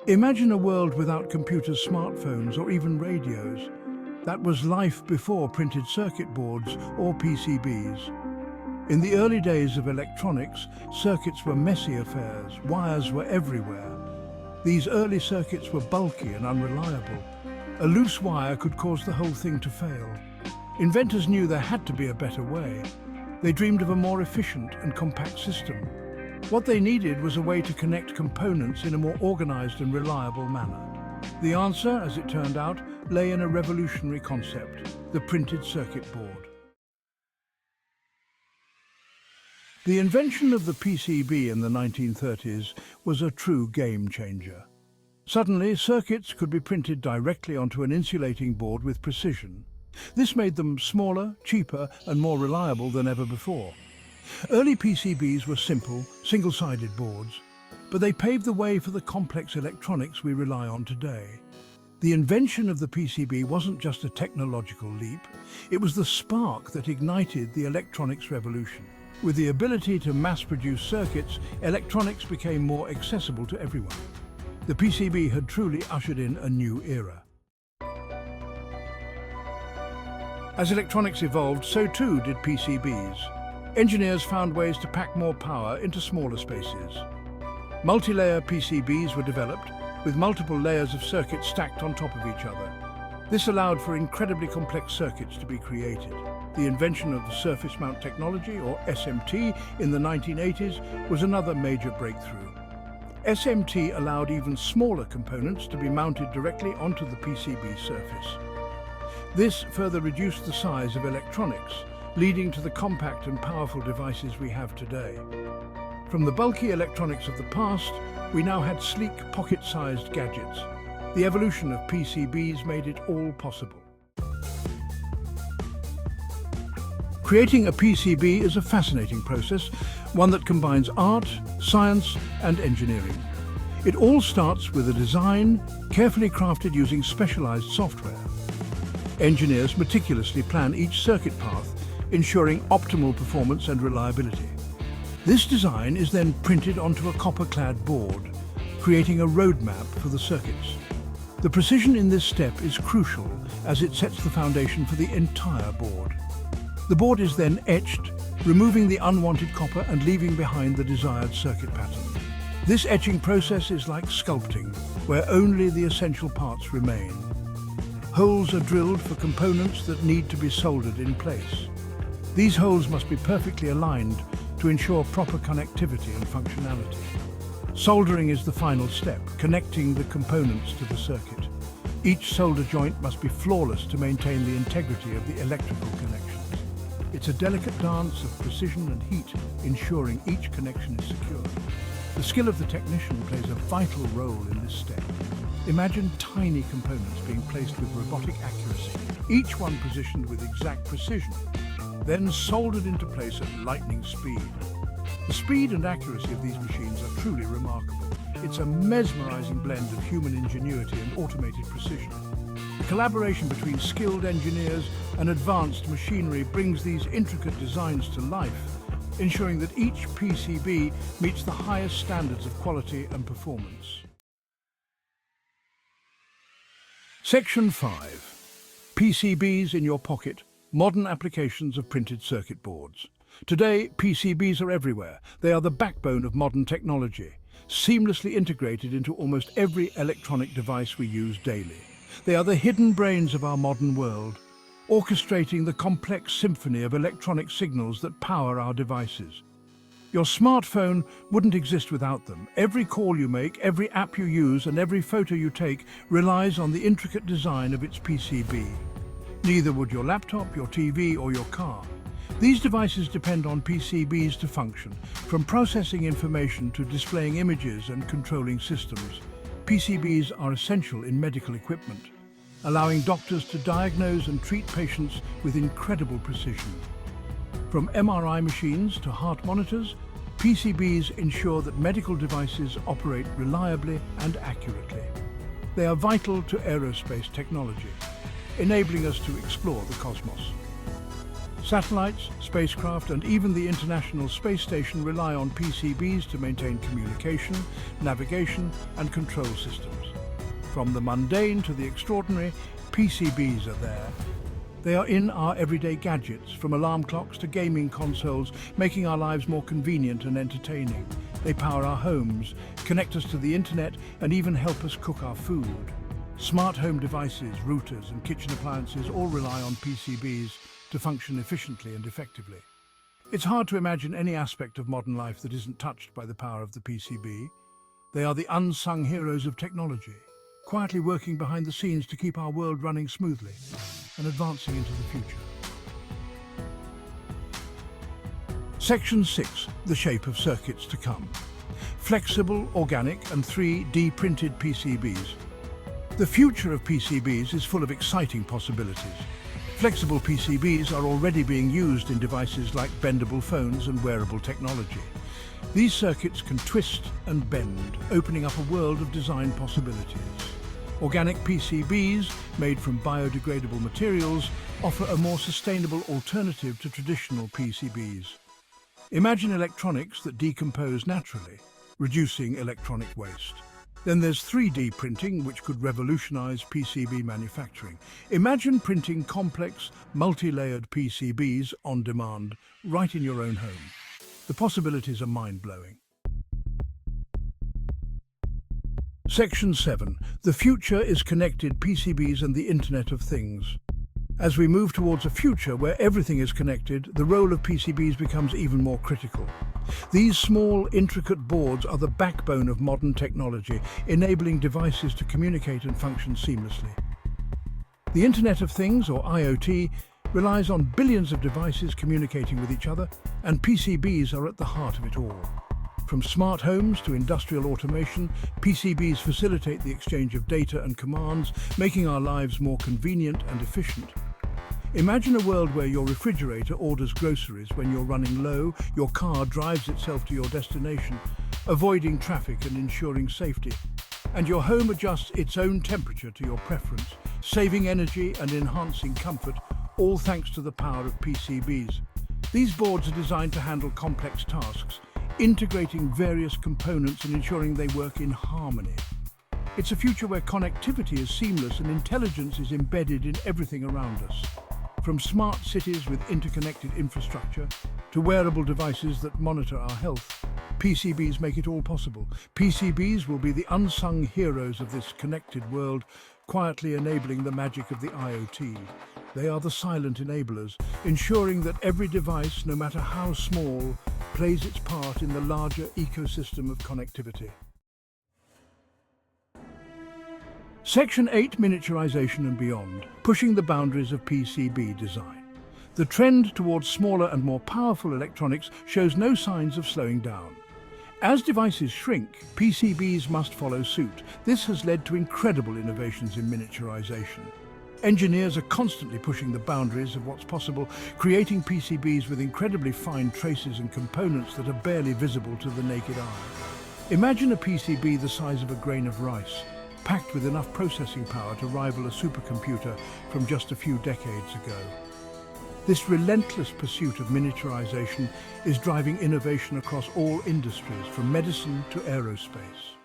Imagine a world without computers, smartphones, or even radios. That was life before printed circuit boards or PCBs. In the early days of electronics, circuits were messy affairs. Wires were everywhere. These early circuits were bulky and unreliable. A loose wire could cause the whole thing to fail. Inventors knew there had to be a better way. They dreamed of a more efficient and compact system. What they needed was a way to connect components in a more organized and reliable manner. The answer, as it turned out, lay in a revolutionary concept: the printed circuit board. The invention of the PCB in the 1930s was a true game changer. Suddenly, circuits could be printed directly onto an insulating board with precision. This made them smaller, cheaper, and more reliable than ever before. Early PCBs were simple, single-sided boards, but they paved the way for the complex electronics we rely on today. The invention of the PCB wasn't just a technological leap, it was the spark that ignited the electronics revolution. With the ability to mass-produce circuits, electronics became more accessible to everyone. The PCB had truly ushered in a new era. As electronics evolved, so too did PCBs. Engineers found ways to pack more power into smaller spaces. Multilayer PCBs were developed, with multiple layers of circuits stacked on top of each other. This allowed for incredibly complex circuits to be created. The invention of the surface mount technology, or SMT, in the 1980s was another major breakthrough. SMT allowed even smaller components to be mounted directly onto the PCB surface. This further reduced the size of electronics, leading to the compact and powerful devices we have today. From the bulky electronics of the past, we now had sleek, pocket-sized gadgets. The evolution of PCBs made it all possible. Creating a PCB is a fascinating process, one that combines art, science, and engineering. It all starts with a design carefully crafted using specialized software. Engineers meticulously plan each circuit path, ensuring optimal performance and reliability. This design is then printed onto a copper-clad board, creating a roadmap for the circuits. The precision in this step is crucial as it sets the foundation for the entire board. The board is then etched, removing the unwanted copper and leaving behind the desired circuit pattern. This etching process is like sculpting, where only the essential parts remain. Holes are drilled for components that need to be soldered in place. These holes must be perfectly aligned to ensure proper connectivity and functionality. Soldering is the final step, connecting the components to the circuit. Each solder joint must be flawless to maintain the integrity of the electrical connections. It's a delicate dance of precision and heat, ensuring each connection is secure. The skill of the technician plays a vital role in this step. Imagine tiny components being placed with robotic accuracy, each one positioned with exact precision, then soldered into place at lightning speed. The speed and accuracy of these machines are truly remarkable. It's a mesmerizing blend of human ingenuity and automated precision. The collaboration between skilled engineers and advanced machinery brings these intricate designs to life, ensuring that each PCB meets the highest standards of quality and performance. Section 5. PCBs in your pocket. Modern applications of printed circuit boards. Today, PCBs are everywhere. They are the backbone of modern technology, seamlessly integrated into almost every electronic device we use daily. They are the hidden brains of our modern world, orchestrating the complex symphony of electronic signals that power our devices. Your smartphone wouldn't exist without them. Every call you make, every app you use, and every photo you take relies on the intricate design of its PCB. Neither would your laptop, your TV, or your car. These devices depend on PCBs to function, from processing information to displaying images and controlling systems. PCBs are essential in medical equipment, allowing doctors to diagnose and treat patients with incredible precision. From MRI machines to heart monitors, PCBs ensure that medical devices operate reliably and accurately. They are vital to aerospace technology, enabling us to explore the cosmos. Satellites, spacecraft, and even the International Space Station rely on PCBs to maintain communication, navigation, and control systems. From the mundane to the extraordinary, PCBs are there. They are in our everyday gadgets, from alarm clocks to gaming consoles, making our lives more convenient and entertaining. They power our homes, connect us to the internet, and even help us cook our food. Smart home devices, routers, and kitchen appliances all rely on PCBs to function efficiently and effectively. It's hard to imagine any aspect of modern life that isn't touched by the power of the PCB. They are the unsung heroes of technology, quietly working behind the scenes to keep our world running smoothly and advancing into the future. Section 6. The shape of circuits to come. Flexible, organic, and 3D printed PCBs. The future of PCBs is full of exciting possibilities. Flexible PCBs are already being used in devices like bendable phones and wearable technology. These circuits can twist and bend, opening up a world of design possibilities. Organic PCBs, made from biodegradable materials, offer a more sustainable alternative to traditional PCBs. Imagine electronics that decompose naturally, reducing electronic waste. Then there's 3D printing, which could revolutionize PCB manufacturing. Imagine printing complex, multi-layered PCBs on demand, right in your own home. The possibilities are mind-blowing. Section 7. The future is connected PCBs and the Internet of Things. As we move towards a future where everything is connected, the role of PCBs becomes even more critical. These small, intricate boards are the backbone of modern technology, enabling devices to communicate and function seamlessly. The Internet of Things, or IoT, relies on billions of devices communicating with each other, and PCBs are at the heart of it all. From smart homes to industrial automation, PCBs facilitate the exchange of data and commands, making our lives more convenient and efficient. Imagine a world where your refrigerator orders groceries when you're running low, your car drives itself to your destination, avoiding traffic and ensuring safety, and your home adjusts its own temperature to your preference, saving energy and enhancing comfort, all thanks to the power of PCBs. These boards are designed to handle complex tasks, integrating various components and ensuring they work in harmony. It's a future where connectivity is seamless and intelligence is embedded in everything around us. From smart cities with interconnected infrastructure to wearable devices that monitor our health, PCBs make it all possible. PCBs will be the unsung heroes of this connected world, quietly enabling the magic of the IoT. They are the silent enablers, ensuring that every device, no matter how small, plays its part in the larger ecosystem of connectivity. Section 8. Miniaturization and beyond, pushing the boundaries of PCB design. The trend towards smaller and more powerful electronics shows no signs of slowing down. As devices shrink, PCBs must follow suit. This has led to incredible innovations in miniaturization. Engineers are constantly pushing the boundaries of what's possible, creating PCBs with incredibly fine traces and components that are barely visible to the naked eye. Imagine a PCB the size of a grain of rice, packed with enough processing power to rival a supercomputer from just a few decades ago. This relentless pursuit of miniaturization is driving innovation across all industries, from medicine to aerospace.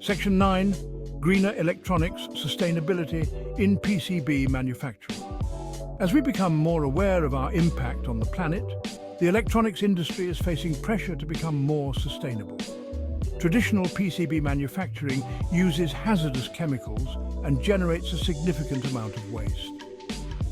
Section 9. Greener electronics, sustainability in PCB manufacturing. As we become more aware of our impact on the planet, the electronics industry is facing pressure to become more sustainable. Traditional PCB manufacturing uses hazardous chemicals and generates a significant amount of waste.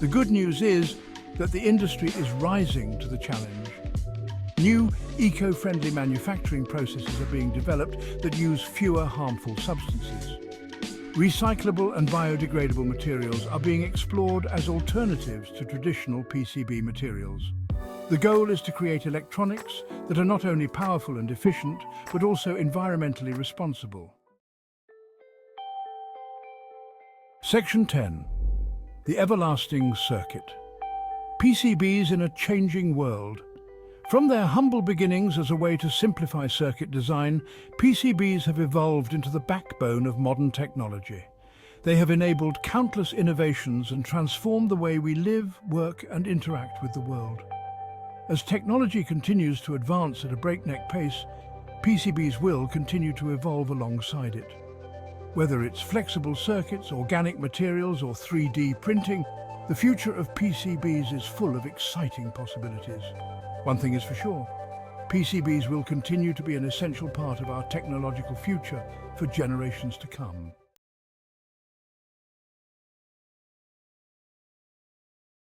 The good news is that the industry is rising to the challenge. New, eco-friendly manufacturing processes are being developed that use fewer harmful substances. Recyclable and biodegradable materials are being explored as alternatives to traditional PCB materials. The goal is to create electronics that are not only powerful and efficient, but also environmentally responsible. Section 10. The everlasting circuit. PCBs in a changing world. From their humble beginnings as a way to simplify circuit design, PCBs have evolved into the backbone of modern technology. They have enabled countless innovations and transformed the way we live, work, and interact with the world. As technology continues to advance at a breakneck pace, PCBs will continue to evolve alongside it. Whether it's flexible circuits, organic materials, or 3D printing, the future of PCBs is full of exciting possibilities. One thing is for sure, PCBs will continue to be an essential part of our technological future for generations to come.